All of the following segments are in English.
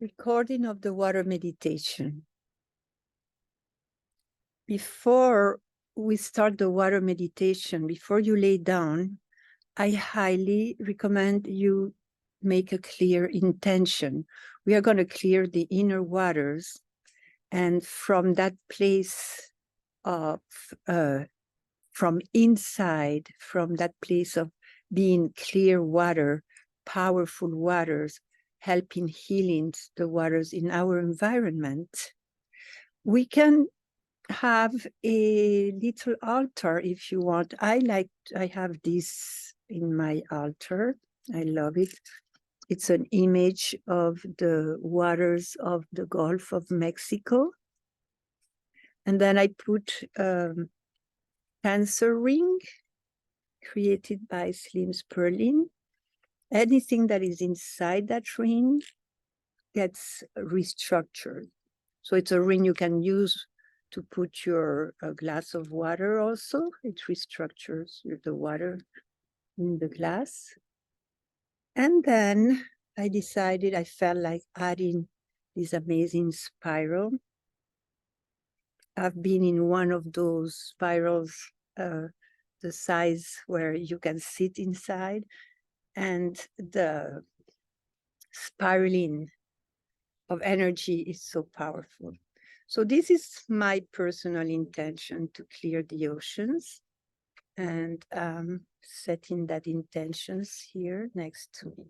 Recording of the water meditation. Before we start the water meditation, before you lay down, I highly recommend you make a clear intention. We are going to clear the inner waters, and from that place of, from inside, from that place of being clear water, powerful waters, helping healing the waters in our environment, we can have a little altar if you want. I have this in my altar. I love it. It's an image of the waters of the Gulf of Mexico. And then I put a cancer ring created by Slim Sperling. Anything that is inside that ring gets restructured. So it's a ring you can use to put your glass of water also. It restructures the water in the glass. And then I decided I felt like adding this amazing spiral. I've been in one of those spirals, the size where you can sit inside, and the spiraling of energy is so powerful. So this is my personal intention to clear the oceans, and setting that intentions here next to me.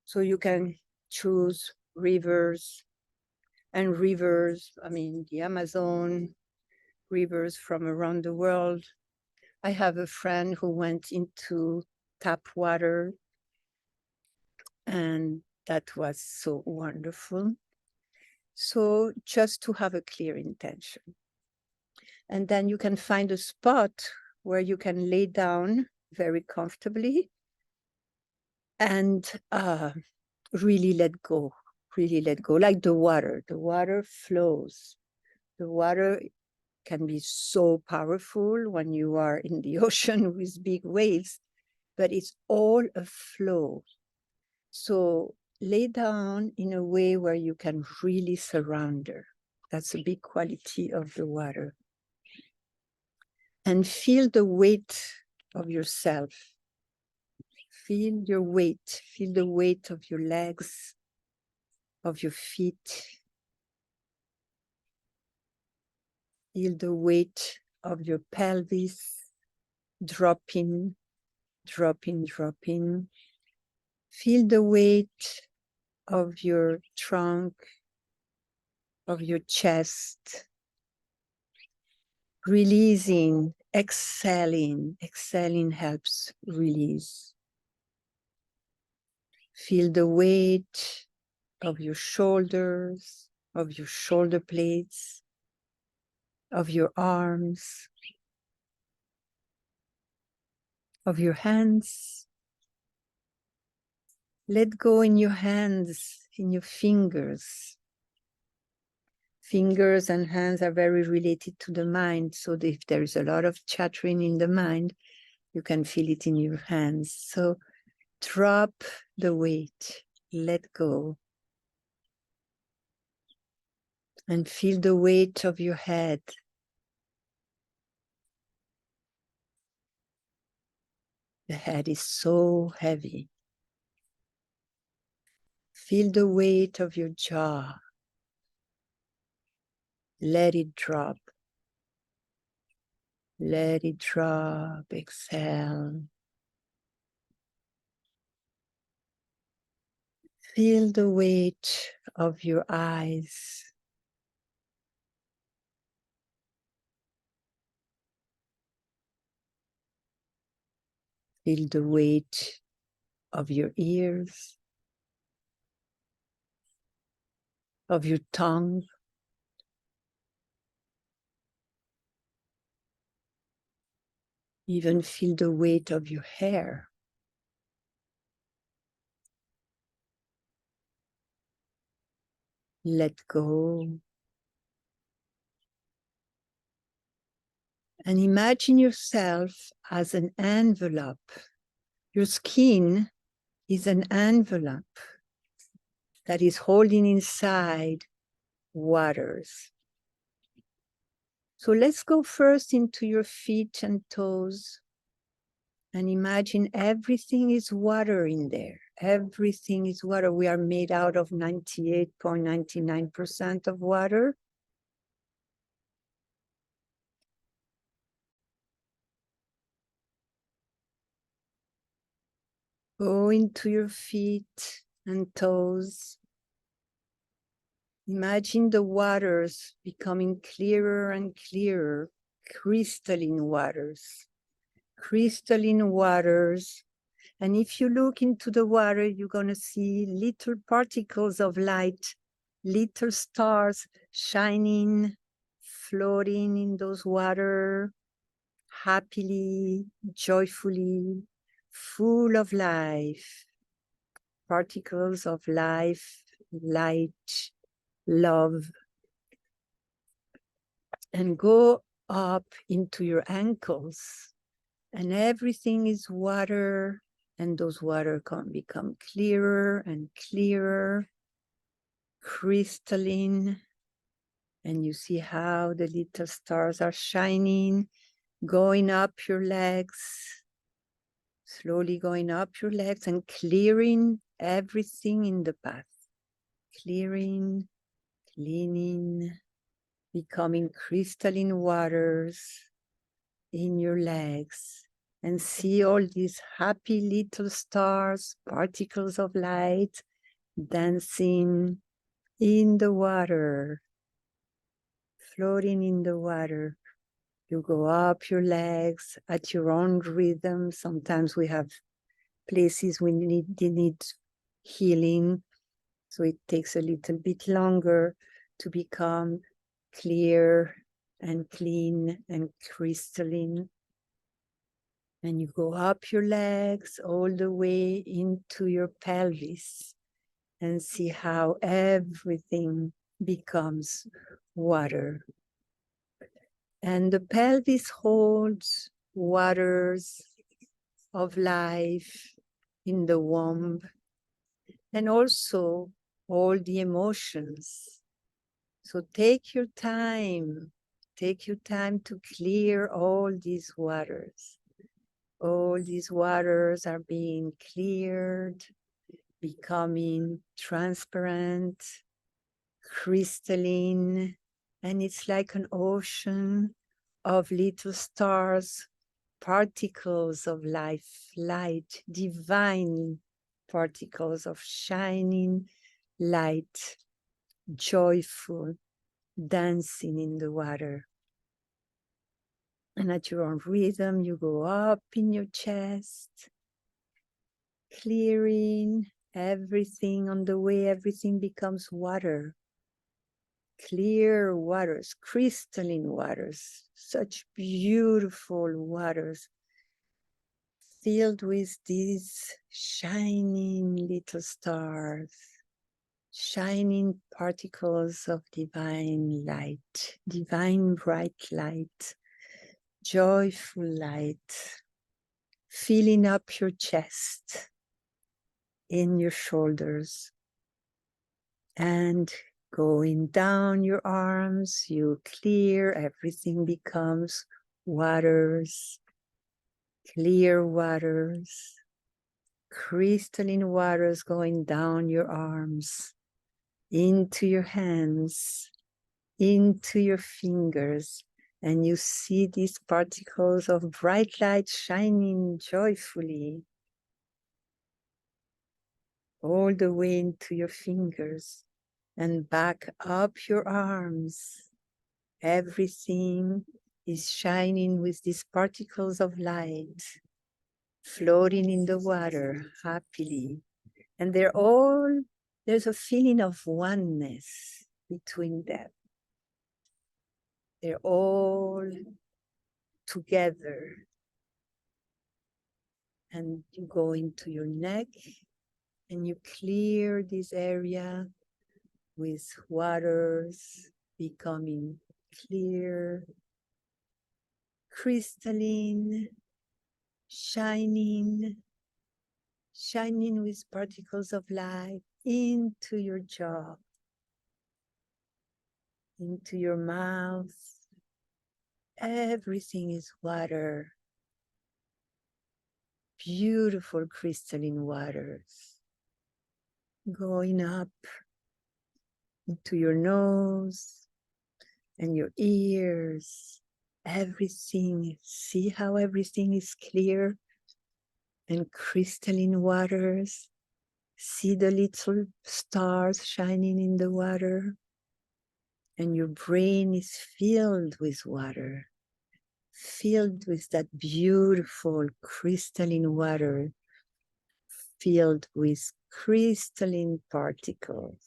So you can choose rivers, and rivers, I mean, the Amazon, rivers from around the world. I have a friend who went into tap water, and that was so wonderful. So just to have a clear intention. And then you can find a spot where you can lay down very comfortably and really let go, like the water. The water flows. The water can be so powerful when you are in the ocean with big waves, but it's all a flow. So lay down in a way where you can really surrender. That's a big quality of the water. And feel the weight of yourself. Feel your weight. Feel the weight of your legs, of your feet. Feel the weight of your pelvis, dropping, dropping, dropping. Feel the weight of your trunk, of your chest. Releasing, exhaling. Exhaling helps release. Feel the weight of your shoulders, of your shoulder blades, of your arms, of your hands. Let go in your hands, in your fingers. Fingers and hands are very related to the mind. So if there is a lot of chattering in the mind, you can feel it in your hands. So drop the weight, let go. And feel the weight of your head. The head is so heavy. Feel the weight of your jaw. Let it drop. Let it drop. Exhale. Feel the weight of your eyes. Feel the weight of your ears, of your tongue. Even feel the weight of your hair. Let go. And imagine yourself as an envelope. Your skin is an envelope. that is holding inside waters. So let's go first into your feet and toes and imagine everything is water in there. Everything is water. We are made out of 98.99% of water. Go into your feet and toes. Imagine the waters becoming clearer and clearer, crystalline waters, crystalline waters. And if you look into the water, you're going to see little particles of light, little stars shining, floating in those water, happily, joyfully, full of life, particles of life, light, love. And go up into your ankles, and everything is water, and those water can become clearer and clearer, crystalline, and you see how the little stars are shining, going up your legs, slowly going up your legs and clearing everything in the path, clearing, cleaning, becoming crystalline waters in your legs, and see all these happy little stars, particles of light, dancing in the water, floating in the water. You go up your legs at your own rhythm. Sometimes we have places we need healing, so it takes a little bit longer to become clear and clean and crystalline. And you go up your legs all the way into your pelvis and see how everything becomes water. And the pelvis holds waters of life in the womb, and also all the emotions. So take your time to clear all these waters. All these waters are being cleared, becoming transparent, crystalline, and it's like an ocean of little stars, particles of life, light, divine particles of shining light, joyful, dancing in the water. And at your own rhythm, you go up in your chest, clearing everything on the way, everything becomes water. Clear waters, crystalline waters, such beautiful waters, filled with these shining little stars, shining particles of divine light, divine bright light, joyful light, filling up your chest, in your shoulders, and going down your arms, you clear, everything becomes waters, clear waters, crystalline waters going down your arms, into your hands, into your fingers, and you see these particles of bright light shining joyfully all the way into your fingers and back up your arms. Everything is shining with these particles of light, floating in the water happily. And there's a feeling of oneness between them. They're all together. And you go into your neck and you clear this area with waters becoming clear, crystalline, shining with particles of light, into your jaw, into your mouth. Everything is water, beautiful crystalline waters, going up into your nose and your ears. Everything, see how everything is clear and crystalline waters. See the little stars shining in the water, and your brain is filled with water, filled with that beautiful crystalline water, filled with crystalline particles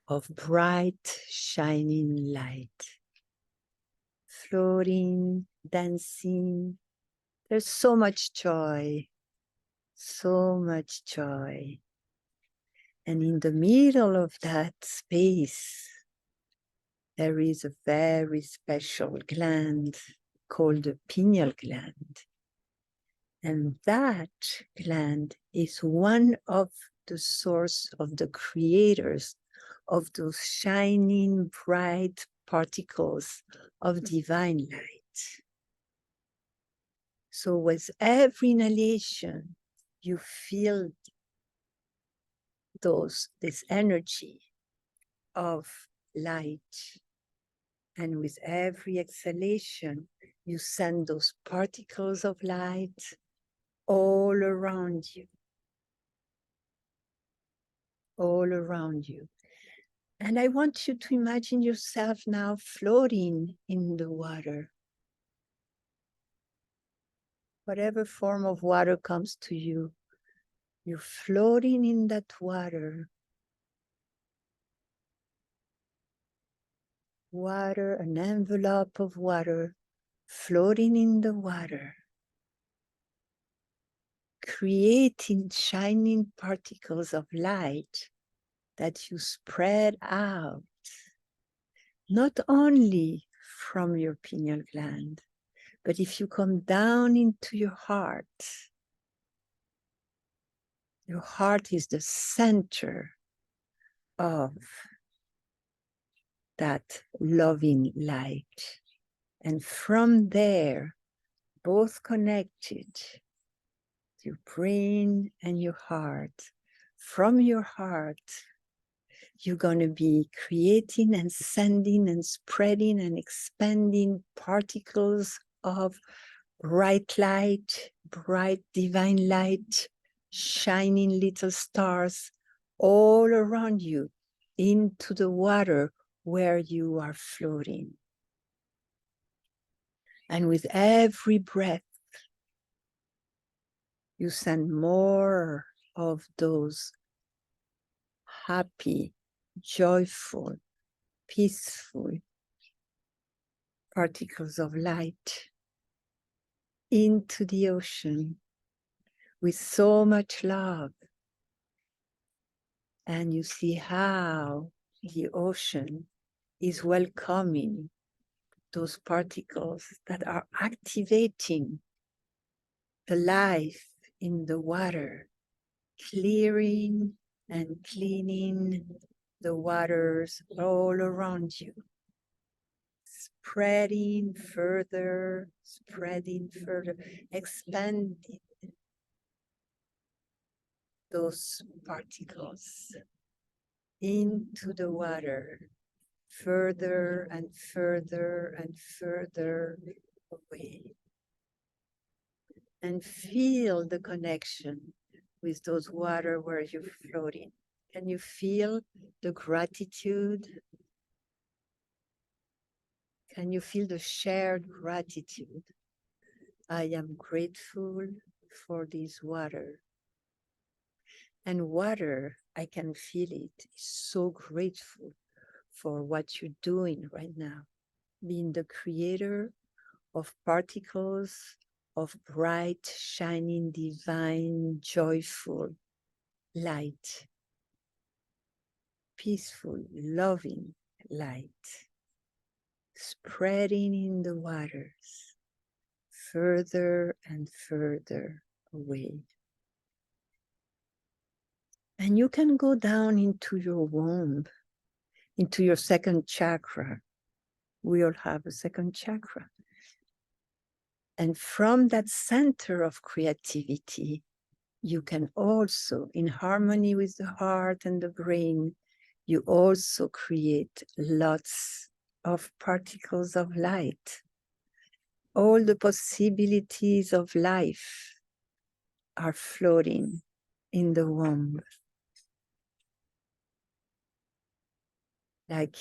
of bright, shining light, floating, dancing. There's so much joy, so much joy. And in the middle of that space, there is a very special gland called the pineal gland. And that gland is one of the source of the creators of those shining bright particles of divine light. So with every inhalation, you feel this energy of light. And with every exhalation, you send those particles of light all around you. All around you. And I want you to imagine yourself now floating in the water. Whatever form of water comes to you, you're floating in that water. Water, an envelope of water, floating in the water, creating shining particles of light that you spread out, not only from your pineal gland, but if you come down into your heart is the center of that loving light. And from there, both connected, your brain and your heart, from your heart, you're going to be creating and sending and spreading and expanding particles of bright light, bright divine light, shining little stars all around you into the water where you are floating. And with every breath, you send more of those happy, joyful, peaceful particles of light into the ocean with so much love. And you see how the ocean is welcoming those particles that are activating the life in the water, clearing and cleaning the waters all around you, spreading further, expanding those particles into the water, further and further and further away. And feel the connection with those water where you're floating. Can you feel the gratitude? Can you feel the shared gratitude? I am grateful for this water. And water, I can feel it, is so grateful for what you're doing right now. Being the creator of particles of bright, shining, divine, joyful light. Peaceful, loving light. Spreading in the waters, further and further away. And you can go down into your womb, into your second chakra. We all have a second chakra. And from that center of creativity, you can also, in harmony with the heart and the brain, you also create lots of particles of light. All the possibilities of life are floating in the womb. Like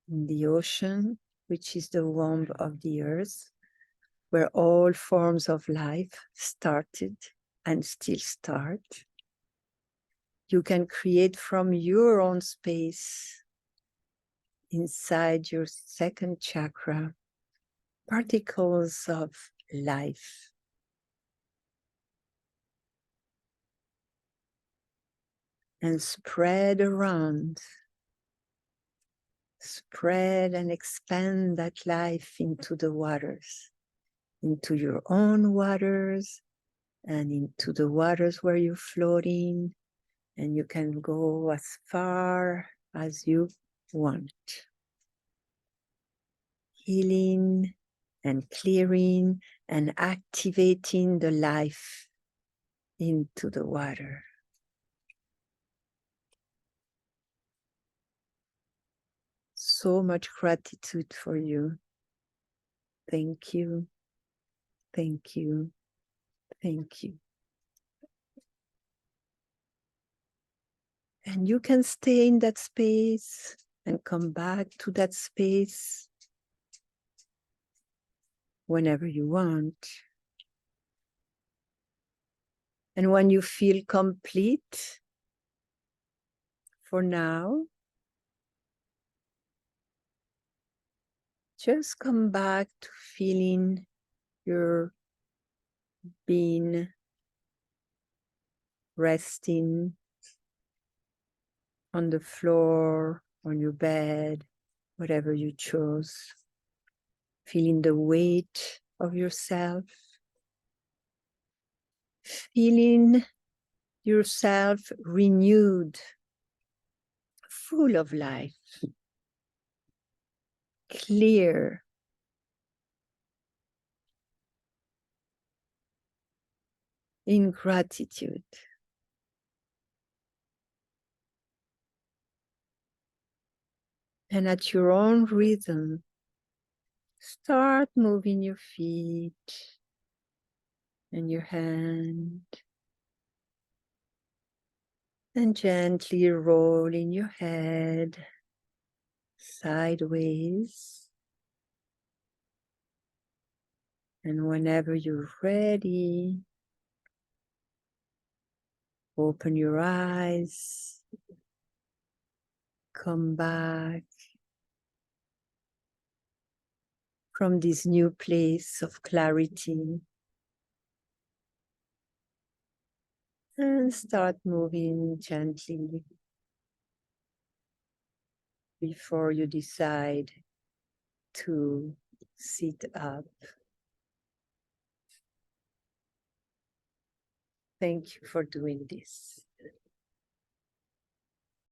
in the ocean, which is the womb of the earth, where all forms of life started and still start. You can create from your own space inside your second chakra particles of life. And spread around. Spread and expand that life into the waters, into your own waters and into the waters where you're floating. And you can go as far as you want. Healing and clearing and activating the life into the water. So much gratitude for you. Thank you. Thank you. Thank you. And you can stay in that space and come back to that space whenever you want. And when you feel complete, for now, just come back to feeling your being resting on the floor, on your bed, whatever you chose. Feeling the weight of yourself. Feeling yourself renewed, full of life, clear, in gratitude. And at your own rhythm, start moving your feet and your hand, and gently rolling your head sideways. And whenever you're ready, open your eyes, come back from this new place of clarity and start moving gently before you decide to sit up. Thank you for doing this.